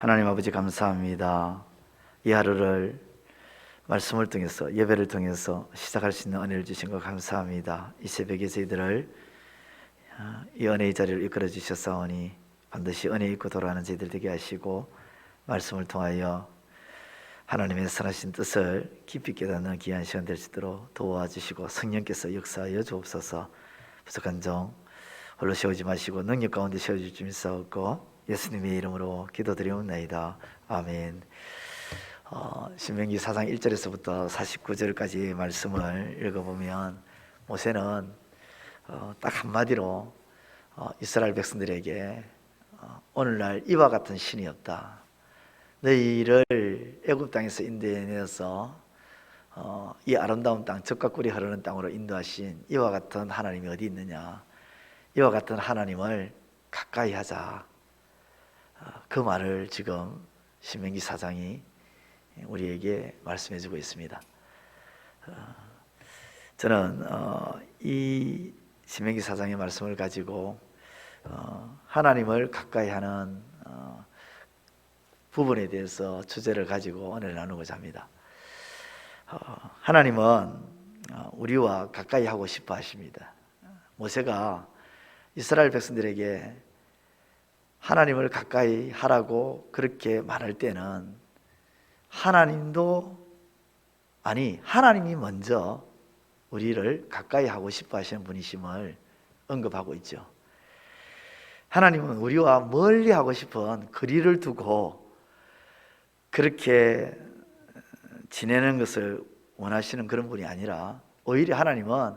하나님 아버지 감사합니다. 이 하루를 말씀을 통해서 예배를 통해서 시작할 수 있는 은혜를 주신 것 감사합니다. 이 새벽에 저희들을 이 은혜의 자리를 이끌어 주셨사오니 반드시 은혜 있고 돌아가는 저희들 되게 하시고 말씀을 통하여 하나님의 선하신 뜻을 깊이 깨닫는 귀한 시간 될 수 있도록 도와주시고 성령께서 역사하여 주옵소서. 부족한 점 홀로 세우지 마시고 능력 가운데 세워줄 줄 믿사옵고 예수님의 이름으로 기도드리옵나이다. 아멘. 신명기 4장 1절에서부터 49절까지 말씀을 읽어보면 모세는 딱 한마디로 이스라엘 백성들에게 오늘날 이와 같은 신이 없다. 너희를 애굽 땅에서 인도해내서 이 아름다운 땅, 젖과 꿀이 흐르는 땅으로 인도하신 이와 같은 하나님이 어디 있느냐. 이와 같은 하나님을 가까이 하자. 그 말을 지금 신명기 4장이 우리에게 말씀해주고 있습니다. 저는 이 신명기 4장의 말씀을 가지고 하나님을 가까이 하는 부분에 대해서 주제를 가지고 오늘 나누고자 합니다. 하나님은 우리와 가까이 하고 싶어 하십니다. 모세가 이스라엘 백성들에게 하나님을 가까이 하라고 그렇게 말할 때는 하나님이 먼저 우리를 가까이 하고 싶어 하시는 분이심을 언급하고 있죠. 하나님은 우리와 멀리 하고 싶은 거리를 두고 그렇게 지내는 것을 원하시는 그런 분이 아니라 오히려 하나님은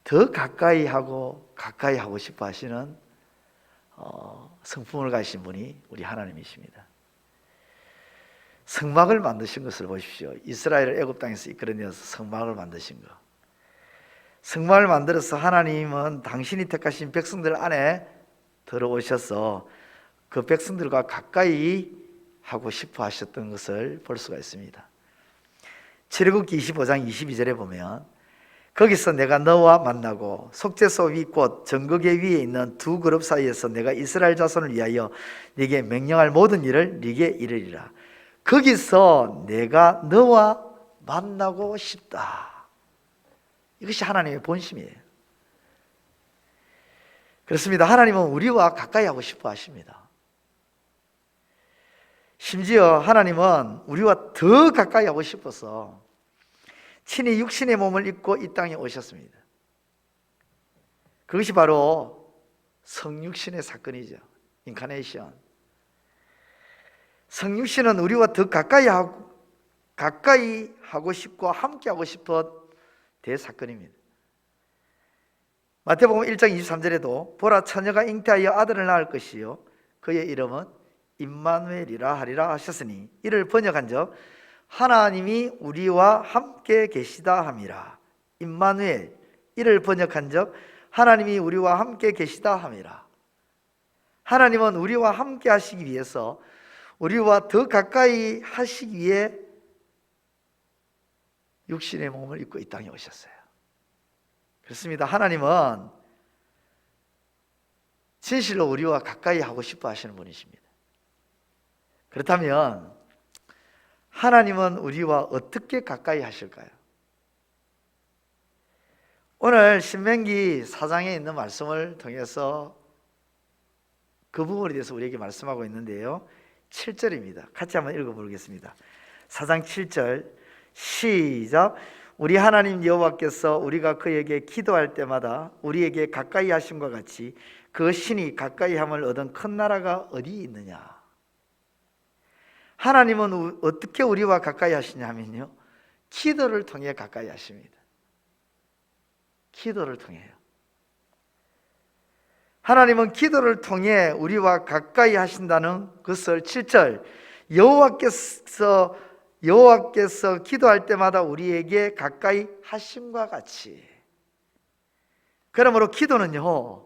더 가까이 하고 싶어 하시는 성품을 가지신 분이 우리 하나님이십니다. 성막을 만드신 것을 보십시오. 이스라엘을 애굽 땅에서 이끌어내어서 성막을 만드신 것. 성막을 만들어서 하나님은 당신이 택하신 백성들 안에 들어오셔서 그 백성들과 가까이 하고 싶어 하셨던 것을 볼 수가 있습니다. 출애굽기 25장 22절에 보면 거기서 내가 너와 만나고 속죄소 위 곧 정거계 위에 있는 두 그룹 사이에서 내가 이스라엘 자손을 위하여 네게 명령할 모든 일을 네게 이르리라. 거기서 내가 너와 만나고 싶다. 이것이 하나님의 본심이에요. 그렇습니다. 하나님은 우리와 가까이 하고 싶어 하십니다. 심지어 하나님은 우리와 더 가까이 하고 싶어서 친히 육신의 몸을 입고 이 땅에 오셨습니다. 그것이 바로 성육신의 사건이죠. 인카네이션. 성육신은 우리와 더 가까이 하고 싶고 함께 하고 싶은 대사건입니다. 마태복음 1장 23절에도 보라 처녀가 잉태하여 아들을 낳을 것이요 그의 이름은 임마누엘이라 하리라 하셨으니 이를 번역한즉 하나님이 우리와 함께 계시다 함이라. 임마누엘, 이를 번역한즉 하나님이 우리와 함께 계시다 함이라. 하나님은 우리와 함께 하시기 위해서 우리와 더 가까이 하시기 위해 육신의 몸을 입고 이 땅에 오셨어요. 그렇습니다. 하나님은 진실로 우리와 가까이 하고 싶어 하시는 분이십니다. 그렇다면 하나님은 우리와 어떻게 가까이 하실까요? 오늘 신명기 4장에 있는 말씀을 통해서 그 부분에 대해서 우리에게 말씀하고 있는데요, 7절입니다. 같이 한번 읽어보겠습니다. 4장 7절 시작. 우리 하나님 여호와께서 우리가 그에게 기도할 때마다 우리에게 가까이 하심과 같이 그 신이 가까이 함을 얻은 큰 나라가 어디 있느냐. 하나님은 어떻게 우리와 가까이 하시냐 하면요, 기도를 통해 가까이 하십니다. 기도를 통해요. 하나님은 기도를 통해 우리와 가까이 하신다는 것을 7절 여호와께서 기도할 때마다 우리에게 가까이 하심과 같이. 그러므로 기도는요,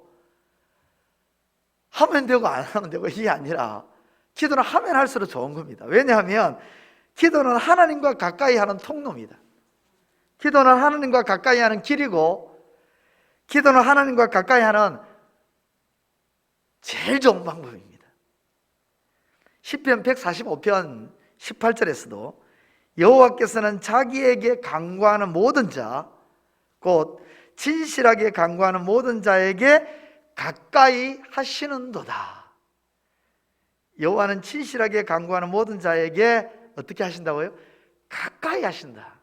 하면 되고 안 하면 되고 이게 아니라 기도는 하면 할수록 좋은 겁니다. 왜냐하면 기도는 하나님과 가까이 하는 통로입니다. 기도는 하나님과 가까이 하는 길이고 기도는 하나님과 가까이 하는 제일 좋은 방법입니다. 시편 145편 18절에서도 여호와께서는 자기에게 간구하는 모든 자, 곧 진실하게 간구하는 모든 자에게 가까이 하시는도다. 여호와는 진실하게 간구하는 모든 자에게 어떻게 하신다고요? 가까이 하신다.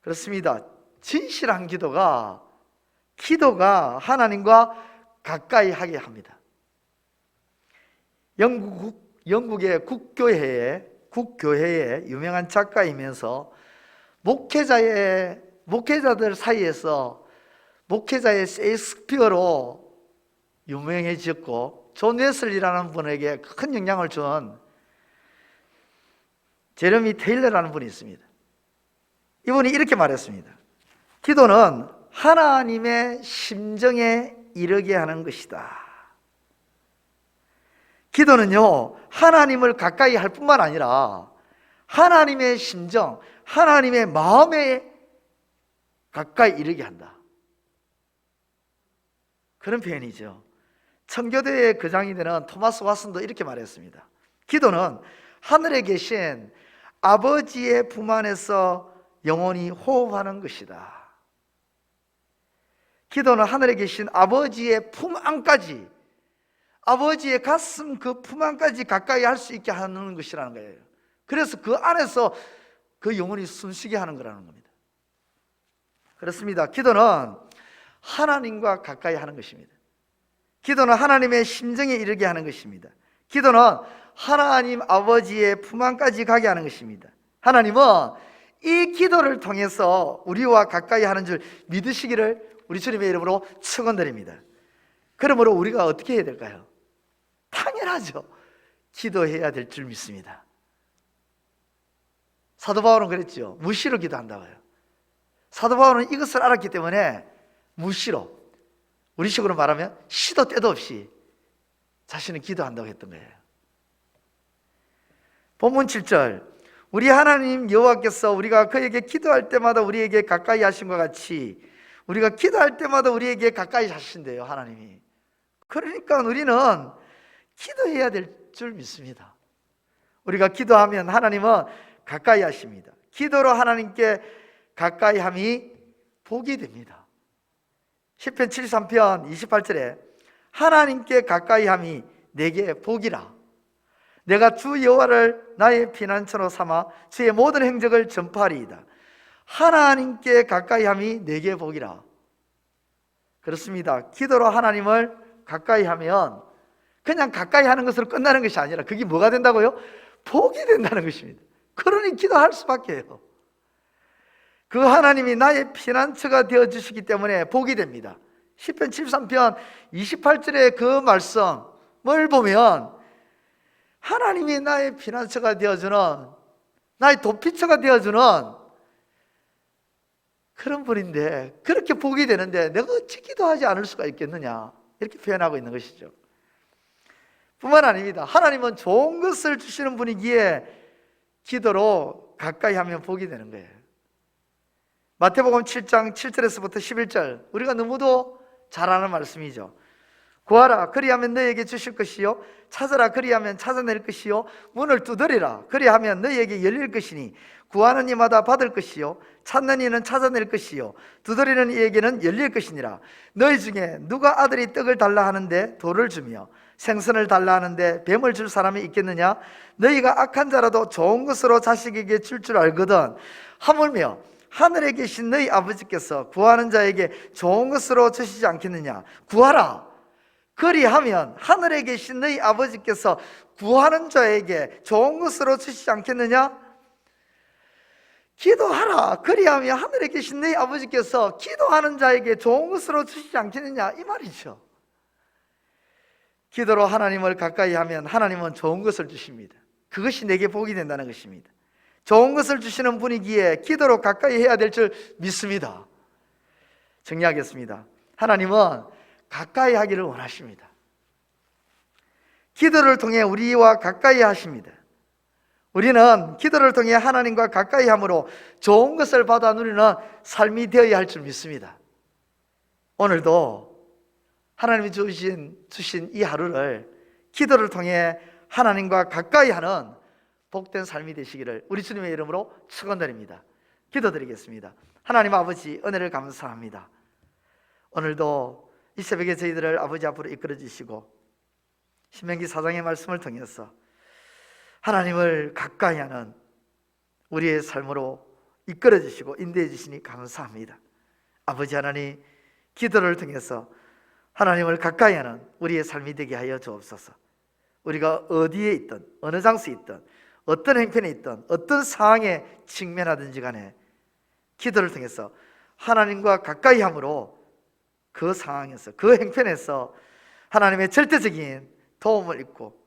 그렇습니다. 진실한 기도가 하나님과 가까이 하게 합니다. 영국의 국교회의 유명한 작가이면서 목회자들 사이에서 목회자의 셰익스피어로 유명해졌고 존 웨슬리라는 분에게 큰 영향을 준 제레미 테일러라는 분이 있습니다. 이분이 이렇게 말했습니다. 기도는 하나님의 심정에 이르게 하는 것이다. 기도는요, 하나님을 가까이 할 뿐만 아니라 하나님의 심정, 하나님의 마음에 가까이 이르게 한다. 그런 표현이죠. 청교도의 거장이 되는 토마스 왓슨도 이렇게 말했습니다. 기도는 하늘에 계신 아버지의 품 안에서 영원히 호흡하는 것이다. 기도는 하늘에 계신 아버지의 품 안까지, 아버지의 가슴 그 품 안까지 가까이 할 수 있게 하는 것이라는 거예요. 그래서 그 안에서 그 영혼이 숨쉬게 하는 거라는 겁니다. 그렇습니다. 기도는 하나님과 가까이 하는 것입니다. 기도는 하나님의 심정에 이르게 하는 것입니다. 기도는 하나님 아버지의 품 안까지 가게 하는 것입니다. 하나님은 이 기도를 통해서 우리와 가까이 하는 줄 믿으시기를 우리 주님의 이름으로 축원드립니다. 그러므로 우리가 어떻게 해야 될까요? 당연하죠. 기도해야 될 줄 믿습니다. 사도 바울은 그랬죠. 무시로 기도한다고요. 사도 바울은 이것을 알았기 때문에 무시로, 우리 식으로 말하면 시도 때도 없이 자신은 기도한다고 했던 거예요. 본문 7절, 우리 하나님 여호와께서 우리가 그에게 기도할 때마다 우리에게 가까이 하심과 같이 우리가 기도할 때마다 우리에게 가까이 하신대요, 하나님이. 그러니까 우리는 기도해야 될 줄 믿습니다. 우리가 기도하면 하나님은 가까이 하십니다. 기도로 하나님께 가까이 함이 복이 됩니다. 시편 73편 28절에 하나님께 가까이 함이 내게 복이라. 내가 주 여호와를 나의 피난처로 삼아 주의 모든 행적을 전파하리이다. 하나님께 가까이 함이 내게 복이라. 그렇습니다. 기도로 하나님을 가까이 하면 그냥 가까이 하는 것으로 끝나는 것이 아니라 그게 뭐가 된다고요? 복이 된다는 것입니다. 그러니 기도할 수밖에 해요. 그 하나님이 나의 피난처가 되어주시기 때문에 복이 됩니다. 시편 73편 28절의 그 말씀을 보면 하나님이 나의 피난처가 되어주는, 나의 도피처가 되어주는 그런 분인데, 그렇게 복이 되는데 내가 어찌 기도하지 않을 수가 있겠느냐, 이렇게 표현하고 있는 것이죠. 뿐만 아닙니다. 하나님은 좋은 것을 주시는 분이기에 기도로 가까이 하면 복이 되는 거예요. 마태복음 7장 7절에서부터 11절, 우리가 너무도 잘 아는 말씀이죠. 구하라 그리하면 너에게 주실 것이요, 찾으라 그리하면 찾아낼 것이요, 문을 두드리라 그리하면 너에게 열릴 것이니 구하는 이마다 받을 것이요, 찾는 이는 찾아낼 것이요, 두드리는 이에게는 열릴 것이니라. 너희 중에 누가 아들이 떡을 달라 하는데 돌을 주며 생선을 달라 하는데 뱀을 줄 사람이 있겠느냐? 너희가 악한 자라도 좋은 것으로 자식에게 줄 알거든. 하물며 하늘에 계신 너희 아버지께서 구하는 자에게 좋은 것으로 주시지 않겠느냐? 구하라 그리하면 하늘에 계신 너희 아버지께서 구하는 자에게 좋은 것으로 주시지 않겠느냐? 기도하라 그리하면 하늘에 계신 너희 아버지께서 기도하는 자에게 좋은 것으로 주시지 않겠느냐, 이 말이죠. 기도로 하나님을 가까이 하면 하나님은 좋은 것을 주십니다. 그것이 내게 복이 된다는 것입니다. 좋은 것을 주시는 분이기에 기도로 가까이 해야 될 줄 믿습니다. 정리하겠습니다. 하나님은 가까이 하기를 원하십니다. 기도를 통해 우리와 가까이 하십니다. 우리는 기도를 통해 하나님과 가까이 함으로 좋은 것을 받아 누리는 삶이 되어야 할 줄 믿습니다. 오늘도 하나님이 주신 이 하루를 기도를 통해 하나님과 가까이 하는 복된 삶이 되시기를 우리 주님의 이름으로 축원드립니다. 기도드리겠습니다. 하나님 아버지, 은혜를 감사합니다. 오늘도 이 새벽에 저희들을 아버지 앞으로 이끌어 주시고 신명기 4장의 말씀을 통해서 하나님을 가까이 하는 우리의 삶으로 이끌어 주시고 인도해 주시니 감사합니다. 아버지 하나님, 기도를 통해서 하나님을 가까이 하는 우리의 삶이 되게 하여 주옵소서. 우리가 어디에 있든 어느 장소에 있든 어떤 형편에 있든 어떤 상황에 직면하든지 간에 기도를 통해서 하나님과 가까이 함으로 그 상황에서 그 형편에서 하나님의 절대적인 도움을 입고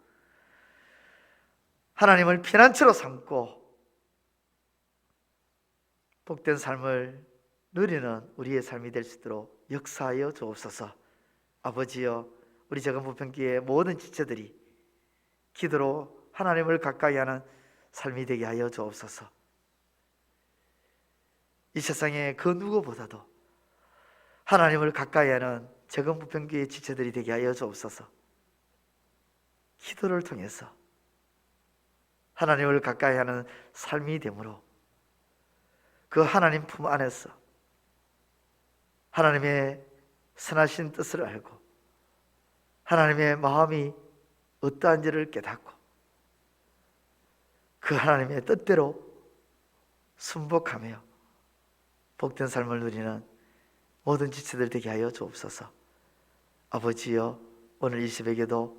하나님을 피난처로 삼고 복된 삶을 누리는 우리의 삶이 될 수 있도록 역사하여 주옵소서. 아버지여, 우리 적은 부평교회의 모든 지체들이 기도로 하나님을 가까이 하는 삶이 되게 하여 주옵소서. 이 세상에 그 누구보다도 하나님을 가까이 하는 적은 부평교회의 지체들이 되게 하여 주옵소서. 기도를 통해서 하나님을 가까이 하는 삶이 되므로 그 하나님 품 안에서 하나님의 선하신 뜻을 알고 하나님의 마음이 어떠한지를 깨닫고 그 하나님의 뜻대로 순복하며 복된 삶을 누리는 모든 지체들 되게 하여 주옵소서. 아버지여, 오늘 이 새벽에도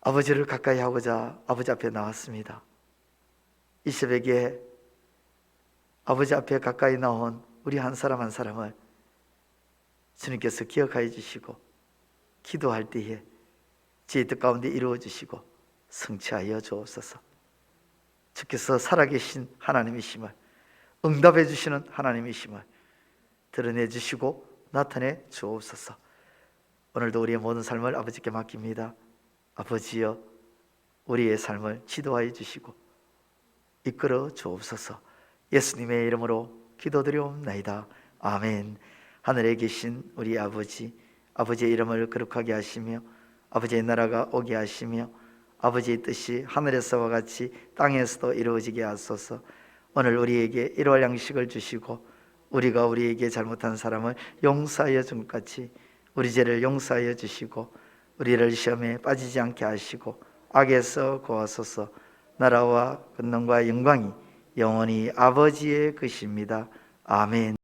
아버지를 가까이 하고자 아버지 앞에 나왔습니다. 이 새벽에 아버지 앞에 가까이 나온 우리 한 사람 한 사람을 주님께서 기억하여 주시고 기도할 때에 제 뜻 가운데 이루어 주시고 성취하여 주옵소서. 주께서 살아계신 하나님이심을, 응답해 주시는 하나님이심을 드러내 주시고 나타내 주옵소서. 오늘도 우리의 모든 삶을 아버지께 맡깁니다. 아버지여, 우리의 삶을 지도하여 주시고 이끌어 주옵소서. 예수님의 이름으로 기도드리옵나이다. 아멘. 하늘에 계신 우리 아버지, 아버지의 이름을 거룩하게 하시며 아버지의 나라가 오게 하시며 아버지의 뜻이 하늘에서와 같이 땅에서도 이루어지게 하소서. 오늘 우리에게 일용할 양식을 주시고 우리가 우리에게 잘못한 사람을 용서하여 준 것 같이 우리 죄를 용서하여 주시고 우리를 시험에 빠지지 않게 하시고 악에서 구하소서. 나라와 권능과 영광이 영원히 아버지의 것입니다. 아멘.